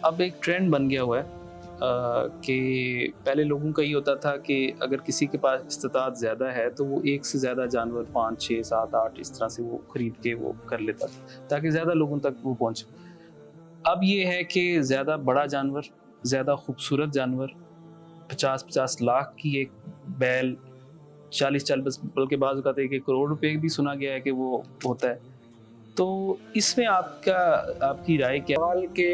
اب ایک ٹرینڈ بن گیا ہوا ہے کہ پہلے لوگوں کا یہ ہوتا تھا کہ اگر کسی کے پاس استطاعت زیادہ ہے تو وہ ایک سے زیادہ جانور 5 6 7 8 اس طرح سے وہ خرید کے وہ کر لیتا تھا تاکہ زیادہ لوگوں تک وہ پہنچے. اب یہ ہے کہ زیادہ بڑا جانور، زیادہ خوبصورت جانور، 50 لاکھ کی ایک بیل، 40 بلکہ بعض اوقات 1 کروڑ روپے بھی سنا گیا ہے کہ وہ ہوتا ہے. تو اس میں آپ کی رائے کیا؟ سوال کہ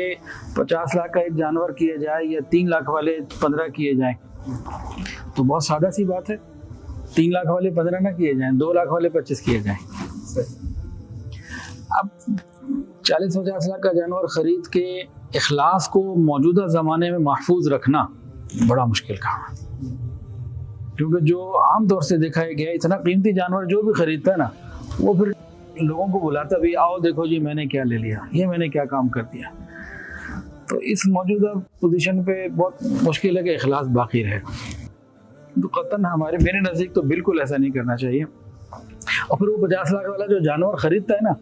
50 لاکھ کا ایک جانور کیا جائے یا 3 لاکھ والے 15 کیے جائیں، تو بہت سادہ سی بات ہے. 3 لاکھ والے 15 نہ کیے جائیں، 2 لاکھ والے 25 کیے جائیں. اب 40-50 لاکھ کا جانور خرید کے اخلاص کو موجودہ زمانے میں محفوظ رکھنا بڑا مشکل کام ہے، کیونکہ جو عام طور سے دیکھا گیا اتنا قیمتی جانور جو بھی خریدتا ہے نا، وہ پھر لوگوں کو بلاتا بھی آؤ دیکھو جی میں نے کیا لے لیا، یہ میں نے کیا کام کر دیا. تو اس موجودہ پوزیشن پہ بہت مشکل ہے کہ اخلاص باقی رہے. تو قطعاً میرے نزدیک تو بالکل ایسا نہیں کرنا چاہیے. اور پھر وہ 50 لاکھ والا جو جانور خریدتا ہے نا،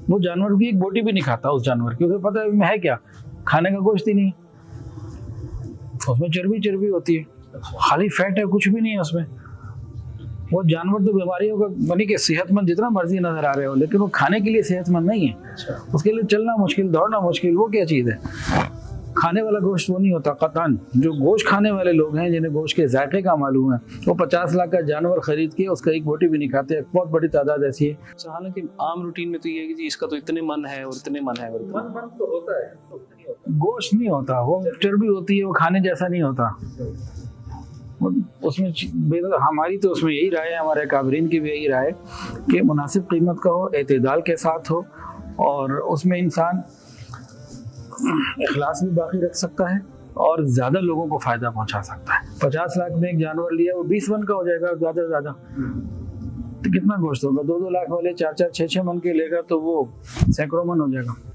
وہ جانور کی ایک بوٹی بھی نہیں کھاتا اس جانور کی. اسے پتہ ہے میں ہے کیا، کھانے کا گوشت ہی نہیں، اس میں چربی ہوتی ہے، خالی فیٹ ہے، کچھ بھی نہیں ہے اس میں. وہ جانور تو بیماریوں کا بنی کہ صحت مند جتنا مرضی نظر آ رہے ہو، لیکن وہ کھانے کے لیے صحت مند نہیں ہے. اس کے لیے چلنا مشکل، دوڑنا مشکل. وہ کیا چیز ہے؟ کھانے والا گوشت وہ نہیں ہوتا قطعاً. جو گوشت کھانے والے لوگ ہیں جنہیں گوشت کے ذائقے کا معلوم ہے، وہ 50 لاکھ کا جانور خرید کے اس کا ایک بوٹی بھی نہیں کھاتے. ایک بہت بڑی تعداد ایسی ہے. حالانکہ عام روٹین میں تو یہ ہے کہ جی اس کا تو اتنے من ہے اور اتنے من ہے. من تو ہوتا ہے، گوشت نہیں ہوتا، وہ چربی ہوتی ہے، وہ کھانے جیسا نہیں ہوتا. اس میں ہماری تو اس میں یہی رائے ہے، ہمارے کابرین کی بھی یہی رائے کہ مناسب قیمت کا ہو، اعتدال کے ساتھ ہو، اور اس میں انسان اخلاص بھی باقی رکھ سکتا ہے اور زیادہ لوگوں کو فائدہ پہنچا سکتا ہے. 50 لاکھ میں ایک جانور لیا، وہ 20 من کا ہو جائے گا زیادہ سے زیادہ. تو کتنا گوشت ہوگا؟ 2 لاکھ والے 4 6 من کے لے گا تو وہ سینکڑوں من ہو جائے گا.